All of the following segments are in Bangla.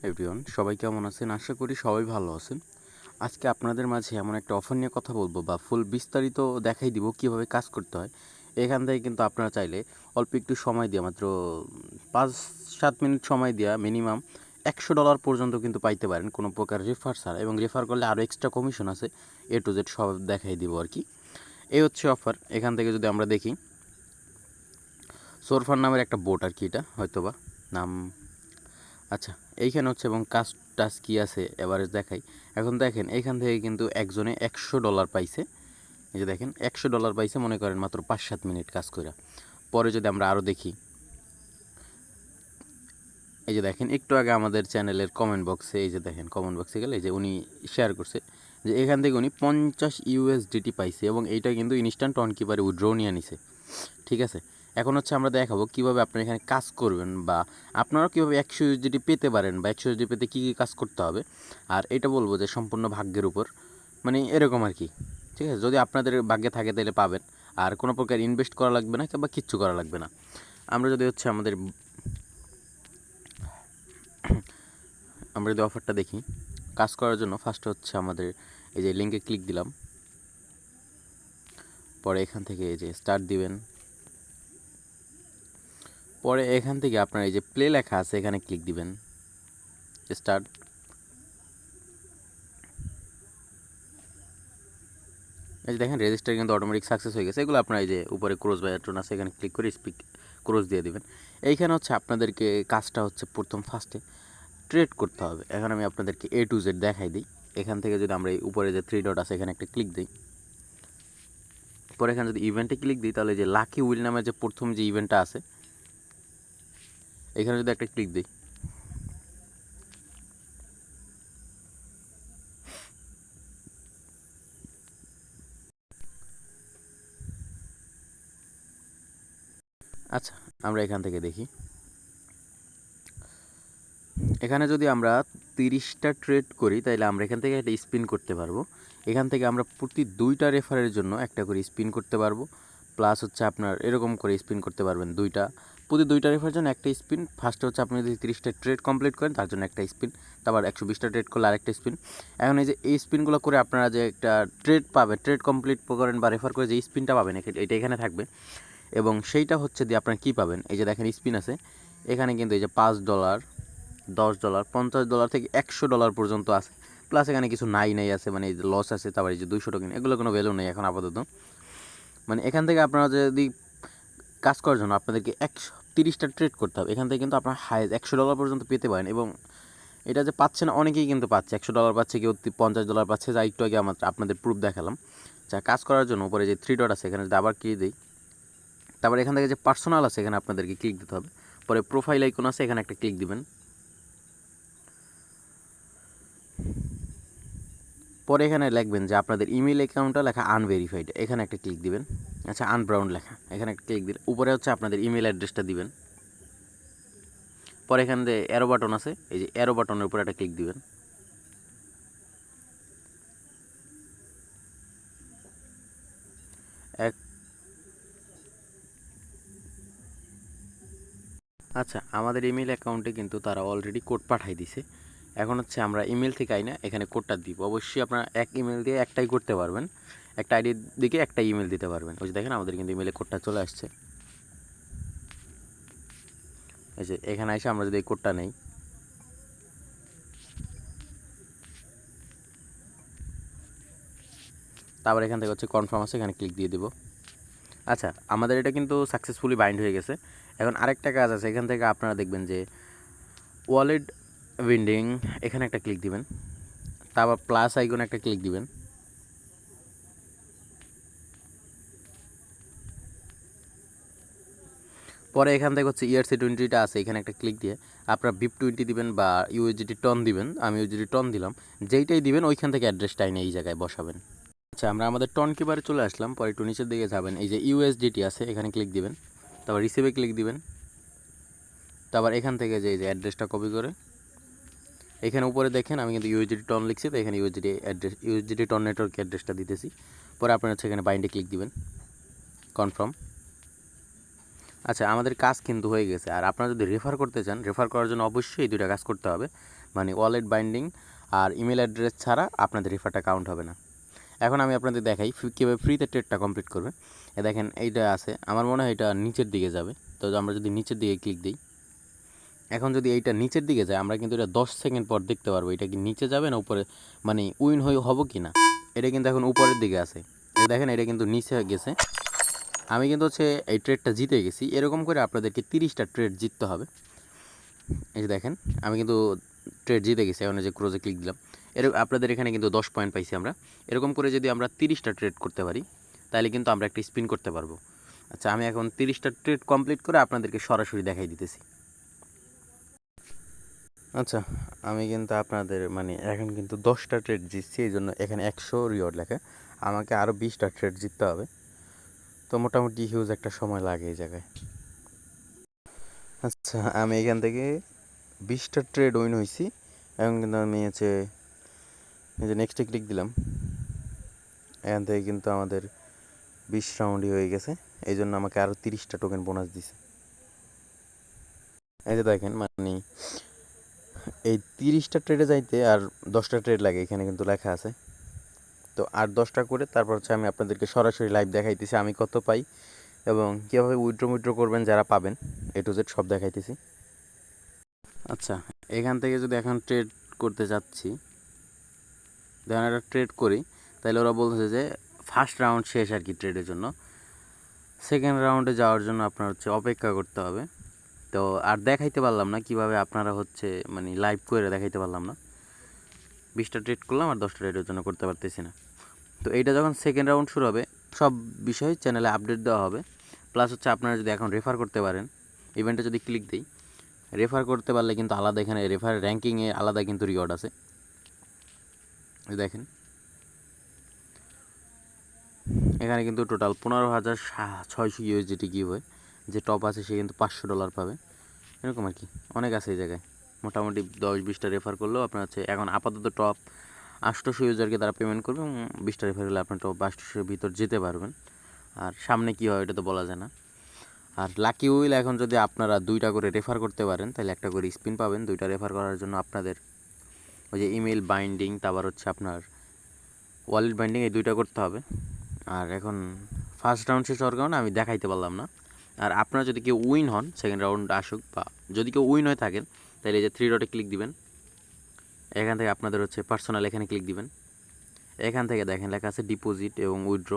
এভরিওয়ান, সবাই কেমন আছেন? আশা করি সবাই ভালো আছেন। আজকে আপনাদের মাঝে এমন একটা অফার নিয়ে কথা বলবো বা ফুল বিস্তারিত দেখাই দিব কীভাবে কাজ করতে হয়। এখান থেকে কিন্তু আপনারা চাইলে অল্প একটু সময় দিয়ে মাত্র 5-7 মিনিট সময় দেওয়া মিনিমাম $100 পর্যন্ত কিন্তু পাইতে পারেন কোনো প্রকার রেফার ছাড়া, এবং রেফার করলে আরও এক্সট্রা কমিশন আছে। এ টু জেড সব দেখাই দিব আর কি। এই হচ্ছে অফার। এখান থেকে যদি আমরা দেখি, সোরফার নামের একটা বোট আর কি, এটা হয়তোবা নাম। আচ্ছা, এইখানে হচ্ছে এবং কাজ টাজ কী আছে এভারেজ দেখাই। এখন দেখেন এইখান থেকে কিন্তু একজনে $100 পাইছে। এই যে দেখেন $100 পাইছে, মনে করেন মাত্র 5-7 মিনিট কাজ করে। পরে যদি আমরা আরও দেখি, এই যে দেখেন একটু আগে আমাদের চ্যানেলের কমেন্ট বক্সে, এই যে দেখেন কমেন্ট বক্সে গেলে এই যে উনি শেয়ার করছে যে এখান থেকে উনি 50 USDT পাইছে, এবং এইটা কিন্তু ইনস্ট্যান্ট অন কিপারে উইথড্র নিয়ে নিছে। ঠিক আছে, এখন হচ্ছে আমরা দেখাবো কীভাবে আপনারা এখানে কাজ করবেন, বা আপনারাও কীভাবে 100 USDT পেতে পারেন, বা 100 USDT পেতে কী কী কাজ করতে হবে। আর এটা বলবো যে সম্পূর্ণ ভাগ্যের উপর, মানে এরকম আর কি। ঠিক আছে, যদি আপনাদের ভাগ্যে থাকে তাহলে পাবেন, আর কোনো প্রকার ইনভেস্ট করা লাগবে না বা কিচ্ছু করা লাগবে না। আমরা যদি হচ্ছে আমরা যদি অফারটা দেখি, কাজ করার জন্য ফার্স্টে হচ্ছে আমাদের এই যে লিঙ্কে ক্লিক দিলাম, পরে এখান থেকে এই যে স্টার্ট দিবেন, পরে এখান থেকে আপনার এই যে প্লে লেখা আছে এখানে ক্লিক দিবেন, স্টার্ট। এই যে দেখেন রেজিস্টার কিন্তু অটোমেটিক সাকসেস হয়ে গেছে। এগুলো আপনার এই যে উপরে ক্রস বাটন আছে এখানে ক্লিক করে স্পিক ক্রস দিয়ে দিবেন। এইখানে হচ্ছে আপনাদেরকে কাজটা হচ্ছে প্রথম ফার্স্টে ট্রেড করতে হবে। এখন আমি আপনাদেরকে A to Z দেখাই দিই। এখান থেকে যদি আমরা এই উপরে যে 3 ডট আছে এখানে একটা ক্লিক দিই, পরে এখানে যদি ইভেন্টে ক্লিক দিই, তাহলে যে লাকি উইল নামের যে প্রথম যে ইভেন্টটা আছে এখানে যদি একটা ক্লিক দিই, আচ্ছা আমরা এখান থেকে দেখি, এখানে যদি আমরা 30টা ট্রেড করি তাহলে আমরা এখান থেকে একটা স্পিন করতে পারবো। এখান থেকে আমরা প্রতি 2টা রেফারের জন্য একটা করে স্পিন করতে পারবো, প্লাস হচ্ছে আপনার এরকম করে স্পিন করতে পারবেন প্রতি 2টা রেফারের জন্য একটা স্পিন। ফার্স্টে হচ্ছে আপনি যদি 30টা ট্রেড কমপ্লিট করেন তার জন্য একটা স্পিন, তারপর 120টা ট্রেড করলে আরেকটা স্পিন। এখন এই যে এই স্পিনগুলো করে আপনারা যে একটা ট্রেড পাবেন, ট্রেড কমপ্লিট করেন বা রেফার করে যে স্পিনটা পাবেন এটা এখানে থাকবে, এবং সেইটা হচ্ছে দিয়ে আপনার কী পাবেন। এই যে দেখেন স্পিন আছে এখানে কিন্তু এই যে $5, $10, $50 থেকে $100 পর্যন্ত আছে, প্লাস এখানে কিছু নাই আছে, মানে এই যে লস আছে, তারপর এই যে 200 টোকেন, এগুলো কোনো ভ্যালু নেই এখন আপাতত। মানে এখান থেকে আপনারা যদি কাজ করার জন্য আপনাদেরকে 130টা ট্রেড করতে হবে। এখান থেকে কিন্তু আপনার হাই $100 পর্যন্ত পেতে পারেন, এবং এটা যে পাচ্ছে না অনেকেই কিন্তু পাচ্ছে, $100 পাচ্ছে, কেউ $50 পাচ্ছে, যা একটু আগে আপনাদের প্রুফ দেখালাম। যা কাজ করার জন্য উপরে যে 3 ডট আছে এখানে যদি আবার ক্লিক দিই, তারপর এখান থেকে যে পার্সোনাল আছে এখানে আপনাদেরকে ক্লিক দিতে হবে, পরে প্রোফাইল আইকন আছে এখানে একটা ক্লিক দিবেন, পরে এখানে লিখবেন যে আপনাদের ইমেল অ্যাকাউন্টটা লেখা আনভেরিফাইড, এখানে একটা ক্লিক দিবেন। আচ্ছা, আনব্রাউন্ড লেখা এখানে একটা ক্লিক দিলে উপরে হচ্ছে আপনাদের ইমেল অ্যাড্রেসটা দিবেন, পরে এখানে যে অ্যারো বাটন আছে এই যে অ্যারো বাটনের উপরে একটা ক্লিক দিবেন। এক আচ্ছা, আমাদের ইমেল অ্যাকাউন্টে কিন্তু তারা অলরেডি কোড পাঠাই দিছে। এখন হচ্ছে আমরা ইমেল থেকে আই না এখানে কোডটা দিব। অবশ্যই আপনারা এক ইমেল দিয়ে একটাই করতে পারবেন, একটা আইডির দিকে একটা ইমেল দিতে পারবেন। ওই যে দেখেন আমাদের কিন্তু ইমেলে কোডটা চলে আসছে। এই যে এখানে এসে আমরা যদি এই কোডটা নেই, তারপর এখান থেকে হচ্ছে কনফার্ম আছে এখানে ক্লিক দিয়ে দিব। আচ্ছা, আমাদের এটা কিন্তু সাকসেসফুলি বাইন্ড হয়ে গেছে। এখন আরেকটা কাজ আছে, এখান থেকে আপনারা দেখবেন যে ওয়ালেট উইন্ডিং, এখানে একটা ক্লিক দিবেন, তারপর প্লাস আইকনে একটা ক্লিক দিবেন, পরে এখান থেকে হচ্ছে ERC20টা আছে এখানে একটা ক্লিক দিয়ে আপনারা BIP20 দিবেন বা USDT টন দিবেন। আমি USDT টন দিলাম, যেইটাই দিবেন ওইখান থেকে অ্যাড্রেসটা এনে এই জায়গায় বসাবেন। আচ্ছা, আমরা আমাদের টন কিপারে চলে আসলাম, পরে একটু নিচের দিকে যাবেন, এই যে USDT আছে এখানে ক্লিক দিবেন, তারপর রিসিভে ক্লিক দিবেন, তারপর এখান থেকে যে অ্যাড্রেসটা কপি করে এখানে উপরে দেখেন আমি কিন্তু USDT টন লিখছি, তো এখানে USDT টন নেটওয়ার্ক অ্যাড্রেসটা দিতেছি। পরে আপনারা হচ্ছে এখানে বাইন্ডে ক্লিক দিবেন, কনফার্ম। আচ্ছা, আমাদের কাজ কিন্তু হয়ে গেছে। আর আপনারা যদি রেফার করতে চান, রেফার করার জন্য অবশ্যই এই 2টা কাজ করতে হবে। মানে ওয়ালেট বাইন্ডিং আর ইমেল অ্যাড্রেস ছাড়া আপনাদের রেফারটা কাউন্ট হবে না। এখন আমি আপনাদের দেখাই কীভাবে ফ্রিতে ট্রেডটা কমপ্লিট করবে। দেখেন এইটা আছে, আমার মনে হয় এটা নিচের দিকে যাবে। তো আমরা যদি নিচের দিকে ক্লিক দিই, এখন যদি এইটা নিচের দিকে যায়, আমরা কিন্তু এটা 10 সেকেন্ড পর দেখতে পারবো এটা কি নিচে যাবে না উপরে, মানে উইন হবো কি না। এটা কিন্তু এখন উপরের দিকে আছে, দেখেন এটা কিন্তু নিচে গেছে। আমি কিন্তু এই ট্রেডটা জিতে গেছি। এরকম করে আপনাদেরকে 30টা ট্রেড জিততে হবে। এই যে দেখেন আমি কিন্তু ট্রেড জিতে গেছি। এখন যে ক্রোজে ক্লিক দিলাম, আপনাদের এখানে কিন্তু 10 পয়েন্ট পাইছি আমরা। এরকম করে যদি আমরা 30টা ট্রেড করতে পারি, তাহলে কিন্তু আমরা একটা স্পিন করতে পারবো। আচ্ছা, আমি এখন 30টা ট্রেড কমপ্লিট করে আপনাদেরকে সরাসরি দেখাই দিতেছি। আচ্ছা, আমি কিন্তু আপনাদের এখন কিন্তু 10টা ট্রেড জিতছি, এই জন্য এখানে 100 রিওয়ার্ড লেখা। আমাকে আরও 20টা ট্রেড জিততে হবে। তো মোটামুটি হিউজ একটা সময় লাগে এই জায়গায়। আচ্ছা, আমি এখান থেকে 20টা ট্রেড উইন হয়েছি। এখন কিন্তু আমি এই যে নেক্সটে ক্লিক দিলাম, এখান থেকে কিন্তু আমাদের 20 রাউন্ডই হয়ে গেছে। এই জন্য আমাকে আরও 30টা টোকেন বোনাস দিছে। এই যে দেখেন এই 30টা ট্রেডে যাইতে আর 10টা ট্রেড লাগে, এখানে কিন্তু লেখা আছে। তো আর 10টা করে তারপর আমি আপনাদেরকে সরাসরি লাইভ দেখাইতেছি আমি কত পাই এবং কীভাবে উইথড্র করবেন যারা পাবেন, A to Z সব দেখাইতেছি। আচ্ছা, এখান থেকে যদি এখন ট্রেড করতে যাচ্ছি, দেখেন একটা ট্রেড করি, তাহলে ওরা বলতেছে যে ফার্স্ট রাউন্ড শেষ আর কি ট্রেডের জন্য। সেকেন্ড রাউন্ডে যাওয়ার জন্য আপনার অপেক্ষা করতে হবে। তো আর দেখাইতে পারলাম না কীভাবে আপনারা লাইভ করে দেখাইতে পারলাম না। 20টা ট্রেড করলাম আর 10টা ট্রেডের জন্য করতে পারতেছি না। তো এইটা যখন সেকেন্ড রাউন্ড শুরু হবে, সব বিষয় চ্যানেলে আপডেট দেওয়া হবে। প্লাস আপনারা যদি এখন রেফার করতে পারেন, ইভেন্টে যদি ক্লিক দিই, রেফার করতে পারলে কিন্তু আলাদা এখানে রেফার র্যাঙ্কিংয়ে আলাদা কিন্তু রিওয়ার্ড আছে। দেখেন এখানে কিন্তু টোটাল 15,600 ইউএসডিটি গিভ হয়। যে টপ আছে সে কিন্তু $500 পাবে, এরকম আর কি। অনেক আছে এই জায়গায়। মোটামুটি 10-20টা রেফার করলেও আপনার এখন আপাতত টপ 800 ইউজারকে তারা পেমেন্ট করবে এবং 20টা রেফার করলে আপনার টপ 800-এর ভিতর যেতে পারবেন। আর সামনে কী হয় এটা তো বলা যায় না। আর লাকি উইল এখন যদি আপনারা 2টা করে রেফার করতে পারেন, তাহলে একটা করে স্পিন পাবেন। 2টা রেফার করার জন্য আপনাদের ওই যে ইমেল বাইন্ডিং, তারপর আপনার ওয়ালেট বাইন্ডিং, এই 2টা করতে হবে। আর এখন ফার্স্ট রাউন্ড শেষ হওয়ার কারণে আমি দেখাইতে পারলাম না। আর আপনারা যদি কেউ উইন হন, সেকেন্ড রাউন্ড আসুক, বা যদি কেউ উইন হয়ে থাকেন, তাহলে এই যে 3 ডটে ক্লিক দিবেন। এখান থেকে আপনাদের পার্সোনাল, এখানে ক্লিক দিবেন। এখান থেকে দেখেন লেখা আছে ডিপোজিট এবং উইথড্র,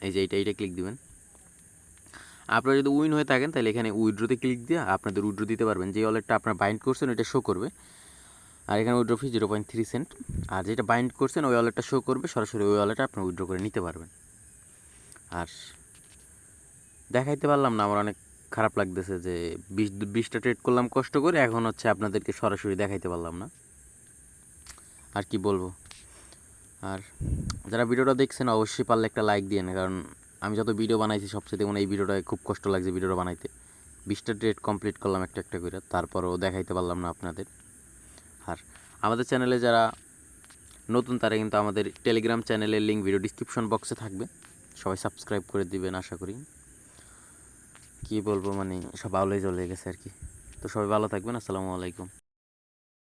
এই যে এইটা ক্লিক দিবেন। আপনারা যদি উইন হয়ে থাকেন, তাহলে এখানে উইথড্রোতে ক্লিক দিয়ে আপনাদের উইথড্র দিতে পারবেন। যে ওয়ালেটটা আপনার বাইন্ড করছেন ওইটা শো করবে। আর এখানে উইথড্র ফি 0.3 সেন্ট। আর যেটা বাইন্ড করছেন ওই ওয়ালেটটা শো করবে, সরাসরি ওই ওয়ালেটটা আপনি উইথড্র করে নিতে পারবেন। আর দেখাইতে পারলাম না, আমার অনেক খারাপ লাগতেছে যে 20টা ট্রেড করলাম কষ্ট করে, এখন আপনাদেরকে সরাসরি দেখাইতে পারলাম না। আর কি বলবো। আর যারা ভিডিওটা দেখছেন অবশ্যই পারলে একটা লাইক দিয়েন, কারণ আমি যত ভিডিও বানাইছি সবচেয়ে এই ভিডিওটায় খুব কষ্ট লাগছে ভিডিওটা বানাইতে। 20টা ট্রেড কমপ্লিট করলাম একটা করে, তারপরও দেখাইতে পারলাম না আপনাদের। আর আমাদের চ্যানেলে যারা নতুন, তারা কিন্তু আমাদের টেলিগ্রাম চ্যানেলের লিঙ্ক ভিডিও ডিসক্রিপশন বক্সে থাকবে, সবাই সাবস্ক্রাইব করে দিবেন আশা করি। কী বলবো, সব আউলে চলে গেছে আর কি। তো সবাই ভালো থাকবেন, আসসালামু আলাইকুম।